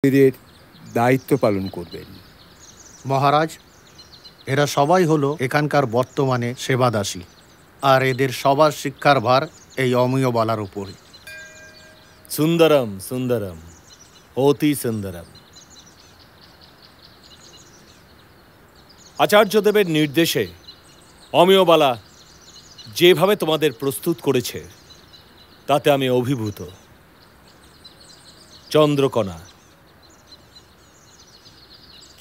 এদের দায়িত্ব পালন করবেন। মহারাজ, এরা সবাই হলো এখানকার বর্তমানে সেবাদাসী, আর এদের সবার শিক্ষার ভার এই অমিয়বালার উপরে। সুন্দরম সুন্দরম, অতি সুন্দরম। আচার্যদেবের নির্দেশে অমিয়বালা যেভাবে তোমাদের প্রস্তুত করেছে তাতে আমি অভিভূত।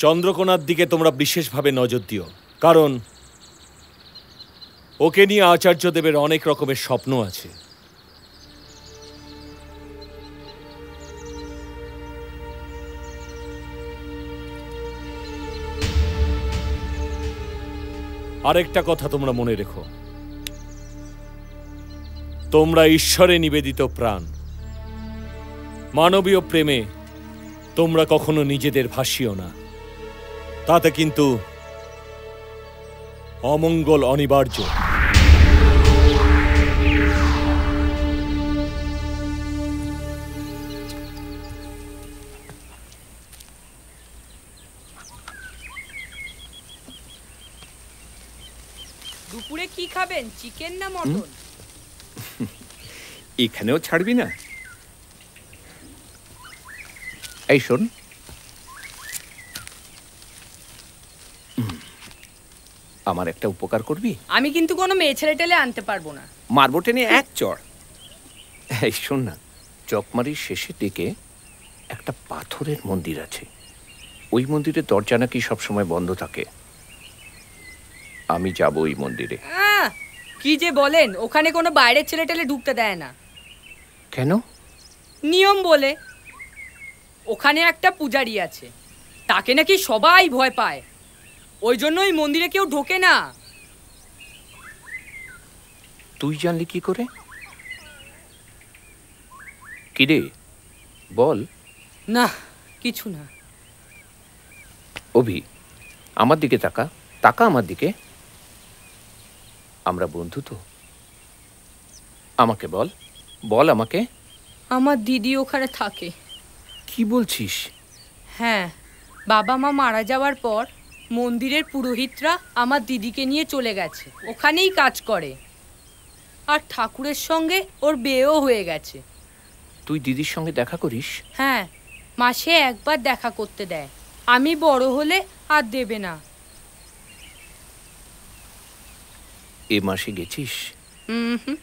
চন্দ্রকোনার দিকে তোমরা বিশেষভাবে নজর দিও, কারণ ওকে নিয়ে আচার্যদেবের অনেক রকমের স্বপ্ন আছে। আরেকটা কথা তোমরা মনে রেখো, তোমরা ঈশ্বরে নিবেদিত প্রাণ। মানবীয় প্রেমে তোমরা কখনো নিজেদের ভাসিও না, তাতে কিন্তু অমঙ্গল অনিবার্য। দুপুরে কি খাবেন, চিকেন না মটন? এখানেও ছাড়বি না? এই শোন, আমার একটা উপকার করবি? আমি কিন্তু কোনো মেয়ে ছেলে টেলে আনতে পারবো না। মারবো টেনে এক চড়। এই শোন না, চকমারির শেষের দিকে একটা পাথরের মন্দির আছে। ওই মন্দিরের দরজা নাকি সবসময় বন্ধ থাকে। আমি যাব ওই মন্দিরে। কি যে বলেন, ওখানে কোনো বাইরের ছেলে টেলে ঢুকতে দেয় না। কেন? নিয়ম বলে। ওখানে একটা পূজারি আছে, তাকে নাকি সবাই ভয় পায়, ওই জন্য ওই মন্দিরে কেউ ঢোকে না। তুই জানলি কি করে? কিরে বল। না, কিছু না। অভি, আমার দিকে তাকা, তাকা আমার দিকে। আমরা বন্ধু তো। আমাকে বল, বল আমাকে। আমার দিদি ওখানে থাকে। কি বলছিস? হ্যাঁ, বাবা মা মারা যাওয়ার পর মন্দিরের পুরোহিতরা আমার দিদিকে নিয়ে চলে গেছে, ওখানেই কাজ করে। আর ঠাকুরের সঙ্গে ওর বিয়েও হয়ে গেছে। তুই দিদির সঙ্গে দেখা করিস? হ্যাঁ, মাসে একবার দেখা করতে দেয়। আমি বড় হলে আর দেবে না। এ মাসে গেছিস? হুম।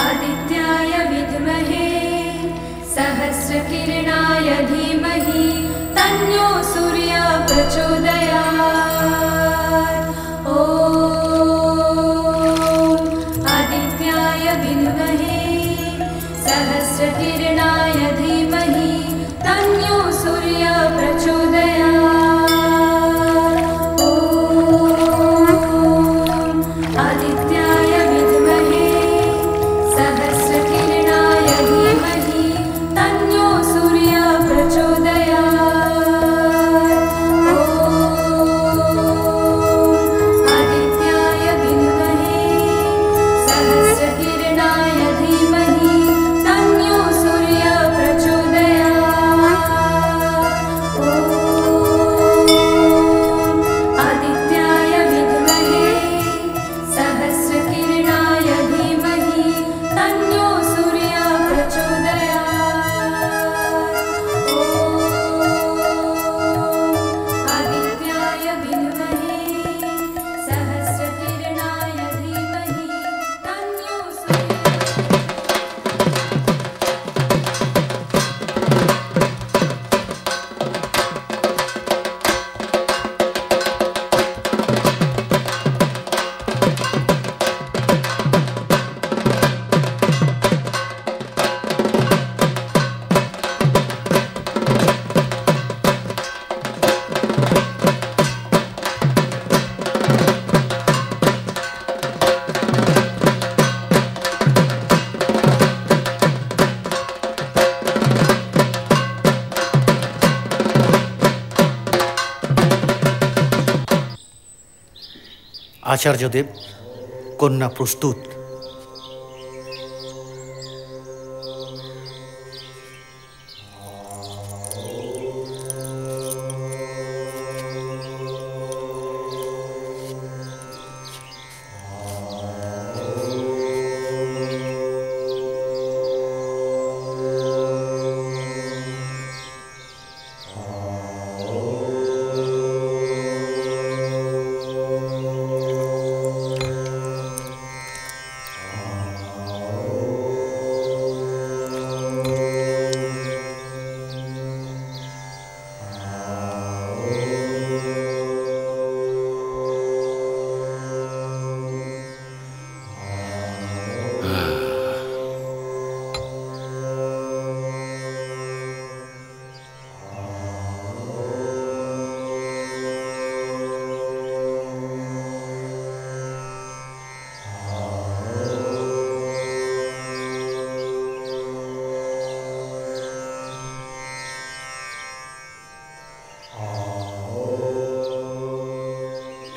आदित्याय विद्महे सहस्रकिरणाय धीमहि तन्नो सूर्यः प्रचोदयात्। ॐ आदित्याय विद्महे सहस्रकिरणाय আচার্যদেব, কন্যা প্রস্তুত।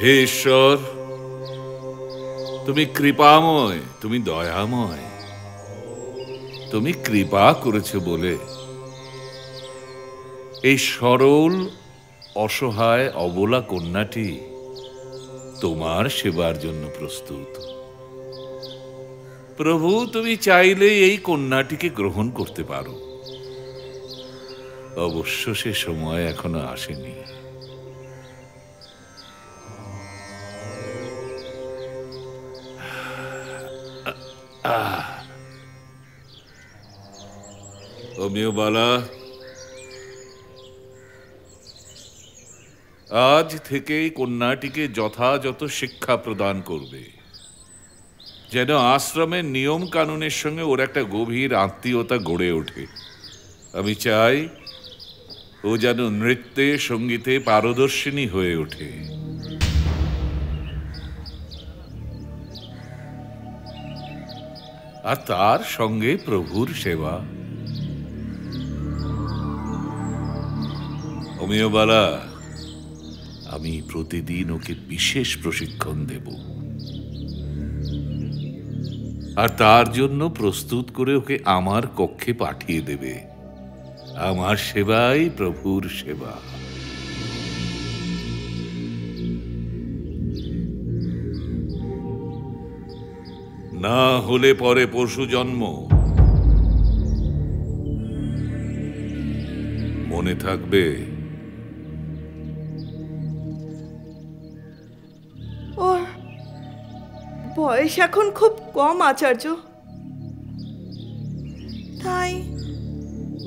হে ঈশ্বর, তুমি কৃপাময়, তুমি দয়াময়। তুমি কৃপা করেছ বলে এই সরল অসহায় অবলা কন্যাটি তোমার সেবার জন্য প্রস্তুত। প্রভু, তুমি চাইলে এই কন্যাটিকে গ্রহণ করতে পারো। অবশ্য সে সময় এখনো আসেনি। অমিয়বালা, আজ থেকেই কন্যাটিকে যথাযথ শিক্ষা প্রদান করবে, যেন আশ্রমের নিয়ম কানুনের সঙ্গে ওর একটা গভীর আত্মীয়তা গড়ে ওঠে। আমি চাই ও যেন নৃত্যে সঙ্গীতে পারদর্শিনী হয়ে ওঠে। আর তার সঙ্গে প্রভুর সেবা। অমিয়বালা, আমি প্রতিদিন ওকে বিশেষ প্রশিক্ষণ দেব, আর তার জন্য প্রস্তুত করে ওকে আমার কক্ষে পাঠিয়ে দেবে। আমার সেবাই প্রভুর সেবা। না হলে পরে পশু জন্ম। মনে থাকবে। ওর বয়স এখন খুব কম আচার্য, তাই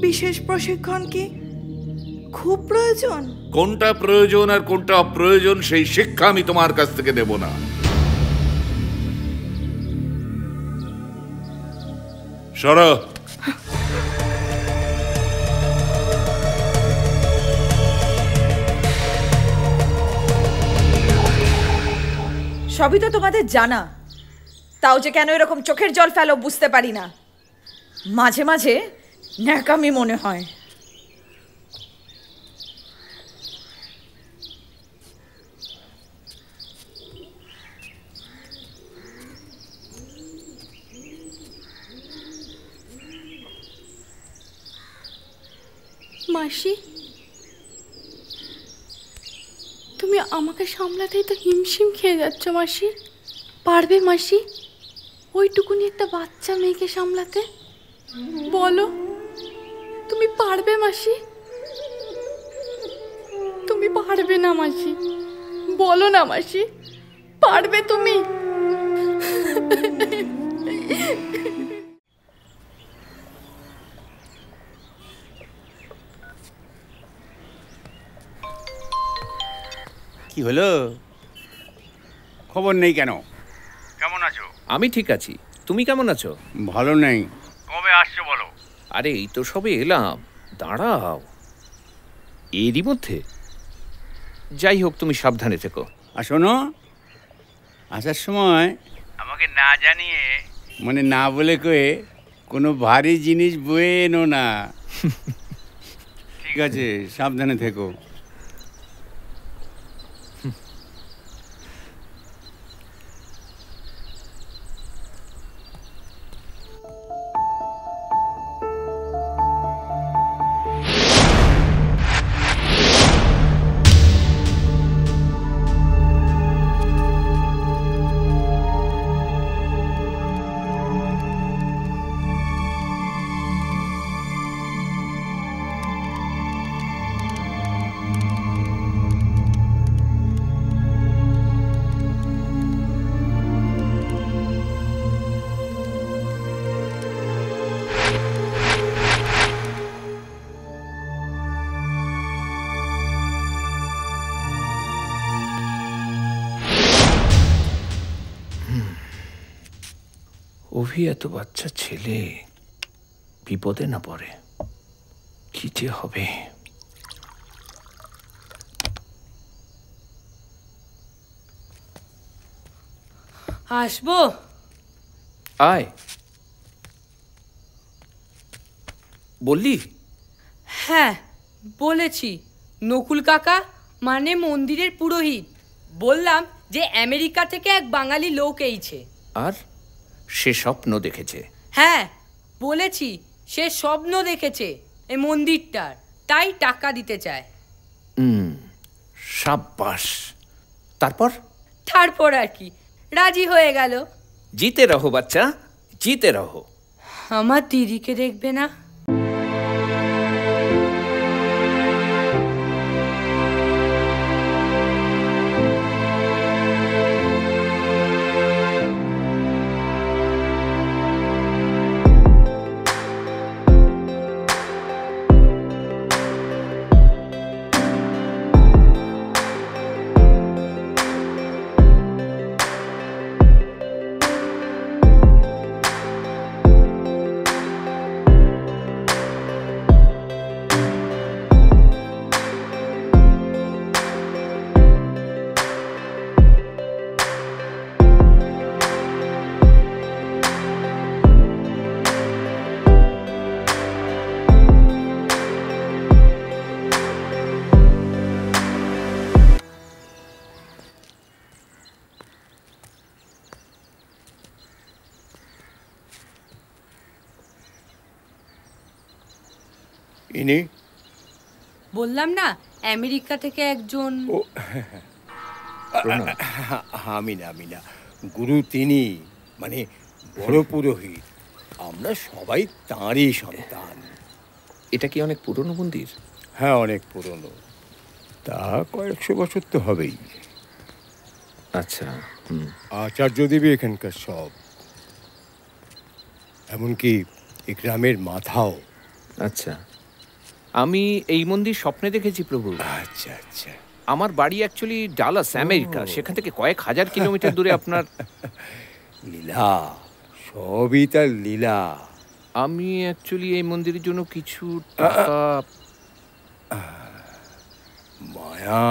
বিশেষ প্রশিক্ষণ কি খুব প্রয়োজন? কোনটা প্রয়োজন আর কোনটা অপ্রয়োজন সেই শিক্ষা আমি তোমার কাছ থেকে দেব না। সরো। সবই তো তোমাদের জানা, তাও যে কেন এরকম চোখের জল ফেলো বুঝতে পারি না। মাঝে মাঝে ন্যাকামি মনে হয়। মাসি, তুমি আমাকে সামলাতেই তো হিমশিম খেয়ে যাচ্ছ মাসি। পারবে মাসি ওইটুকুনি একটা বাচ্চা মেয়েকে সামলাতে? বলো, তুমি পারবে মাসি? তুমি পারবে না মাসি? বলো না মাসি, পারবে তুমি? কি হলো? খবর নেই কেন? কেমন আছো? আমি ঠিক আছি, তুমি কেমন আছো? ভালো নেই। কবে আসছো বলো? আরে এই তো সবে এলাম, দাঁড়াও। এরই মধ্যে? যাই হোক, তুমি সাবধানে থেকো। আর শোনো, আসার সময় আমাকে না জানিয়ে, মানে না বলে কয়ে কোনো ভারী জিনিস বয়ে এনো না। ঠিক আছে, সাবধানে থেকো। অভি এত বাচ্চা ছেলে বিপদে না পড়ে, কি যে হবে। আসবো? আয়। বললি? হ্যাঁ বলেছি। নকুল কাকা মানে মন্দিরের পুরোহিত, বললাম যে আমেরিকা থেকে এক বাঙালি লোক এইছে। আর সে স্বপ্ন দেখেছে? হ্যাঁ বলেছি, সে স্বপ্ন দেখেছে এই মন্দিরটার, তাই টাকা দিতে চায়। সাব্বাস। তারপর? তারপর আর কি, রাজি হয়ে গেল। জিতে রহো বাচ্চা, জিতে রহো। আমার দিদিকে দেখবে না? ইনি? বললাম না আমেরিকা থেকে একজন। আমি না, গুরু তিনি, মানে বড় পুরোহিত। আমরা সবাই তাঁরই সন্তান। এটা কি অনেক পুরনো মন্দির? হ্যাঁ অনেক পুরনো, তা কয়েকশো বছর তো হবেই। আচ্ছা। আচার্যদেবী এখানকার সব, এমনকি এই গ্রামের মাথাও। আচ্ছা, আমি এই মন্দির স্বপ্নে দেখেছি প্রভু। আচ্ছা আচ্ছা। আমার বাড়ি অ্যাকচুয়ালি ডালাস, আমেরিকা। সেখান থেকে কয়েক হাজার কিলোমিটার দূরে আপনার। লীলা, সবই তার লীলা। আমি অ্যাকচুয়ালি এই মন্দিরের জন্য কিছু টাকা। মায়া,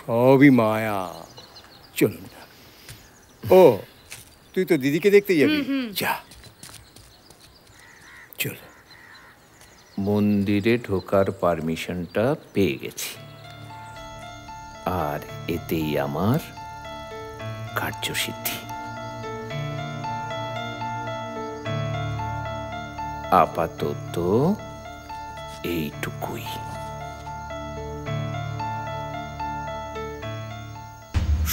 সবই মায়া। চলুন। ও, তুই তো দিদিকে দেখতে যাবি, যা চল। মন্দিরে ঢোকার পারমিশনটা পেয়ে গেছি, আর এতেই আমার কার্যসিদ্ধি। আপাতত এইটুকুই।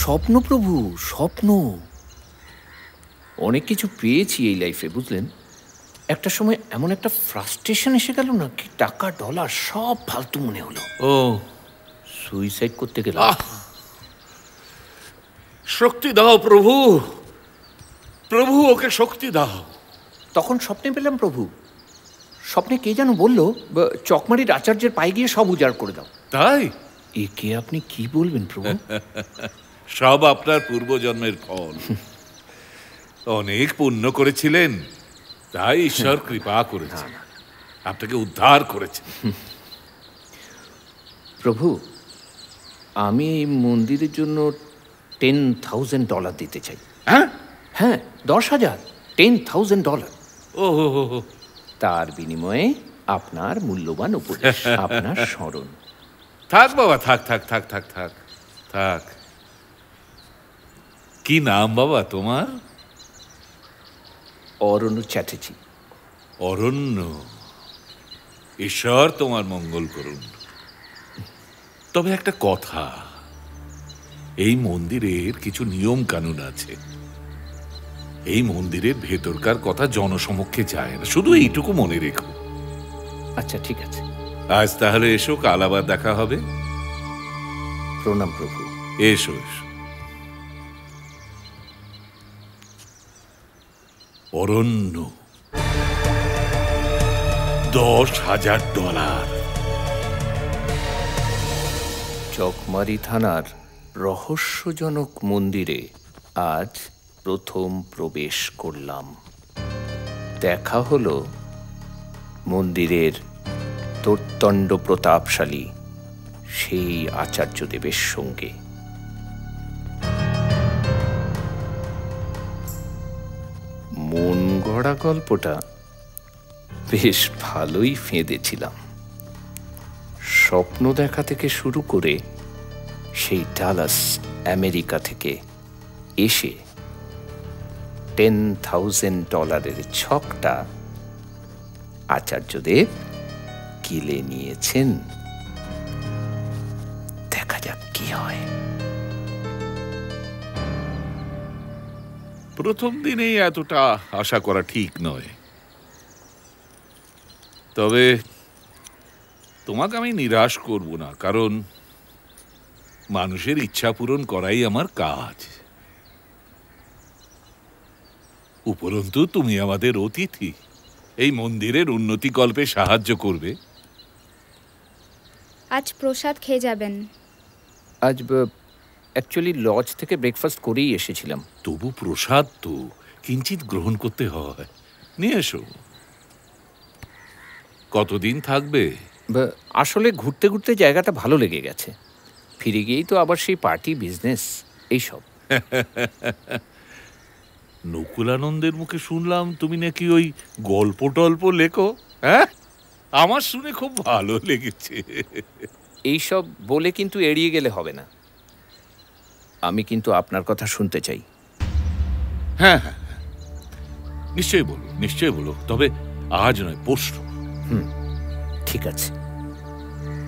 স্বপ্ন প্রভু, স্বপ্ন। অনেক কিছু পেয়েছি এই লাইফে, বুঝলেন। একটা সময় এমন একটা ফ্রাস্ট্রেশন এসে গেল না, কি টাকা ডলার সব ফালতু মনে হলো। ও সুইসাইড করতে গেলাম। শক্তি দাও প্রভু, প্রভু ওকে শক্তি দাও। তখন স্বপ্নে পেলাম প্রভু, স্বপ্নে কে যেন বললো চকমারির আচার্যের পায়ে গিয়ে সব উজাড় করে দাও। তাই? একে আপনি কি বলবেন প্রভু? সব আপনার পূর্বজন্মের ফল। অনেক পুণ্য করেছিলেন, তাই ঈশ্বর কৃপা করেছে, আপনাকে উদ্ধার করেছে। প্রভু, আমি এই মন্দিরের জন্য $10,000 দিতে চাই। হ্যাঁ হ্যাঁ, 10,000, $10,000। ও, তার বিনিময়ে আপনার মূল্যবান উপদেশ, আপনার স্মরণ। থাক বাবা, থাক থাক থাক থাক থাক থাক। কি নাম বাবা তোমার? অরণ্য চ্যাটার্জি। অরণ্য, ঈশ্বর তোমার মঙ্গল করুন। তবে একটা কথা, এই মন্দিরের কিছু নিয়ম কানুন আছে। এই মন্দিরের ভেতরকার কথা জনসমক্ষে যায় না, শুধু এইটুকু মনে রেখো। আচ্ছা ঠিক আছে। আজ তাহলে এসো, কাল আবার দেখা হবে। প্রণাম প্রভু। এসো এসো। অরণ্য, $10,000। চকমারি থানার রহস্যজনক মন্দিরে আজ প্রথম প্রবেশ করলাম। দেখা হলো মন্দিরের তোর্দণ্ড প্রতাপশালী সেই আচার্যদেবের সঙ্গে। মন গড়া গল্পটা বেশ ভালোই ফেঁদেছিলাম। স্বপ্ন দেখা থেকে শুরু করে সেই ডালাস আমেরিকা থেকে এসে $10,000 ছকটা আচার্যদেব কিলে নিয়েছেন। দেখা যাক কি হয়। প্রথম দিনেই এতটা আশা করা ঠিক নয়, তবে তোমাকে আমি নিরাশ করব না, কারণ মানুষের ইচ্ছা পূরণ করাই আমার কাজ। উপরন্তু তুমি আমাদের অতিথি, এই মন্দিরের উন্নতিকল্পে সাহায্য করবে। আজ প্রসাদ খেয়ে যাবেন। আজ অ্যাকচুয়ালি লজ থেকে ব্রেকফাস্ট করেই এসেছিলাম। তবু প্রসাদ তো কিঞ্চিত গ্রহণ করতে হয়। নিয়ে এসো। কতদিন থাকবে? আসলে ঘুরতে ঘুরতে জায়গাটা ভালো লেগে গেছে। ফিরে গিয়েই তো আবার সেই পার্টি বিজনেস এইসব। নকুলানন্দের মুখে শুনলাম তুমি নাকি ওই গল্প টল্প লেখো। হ্যাঁ, আমার শুনে খুব ভালো লেগেছে। এইসব বলে কিন্তু এড়িয়ে গেলে হবে না। আমি কিন্তু আপনার কথা শুনতে চাই। হ্যাঁ হ্যাঁ, নিশ্চয়ই বলো, নিশ্চয়ই বলো, তবে আজ নয়, পরশু। ঠিক আছে,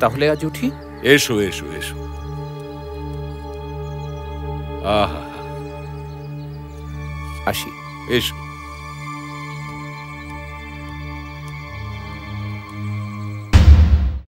তাহলে আজ উঠি। এসো এসো এসো। আহা, আসি। এসো।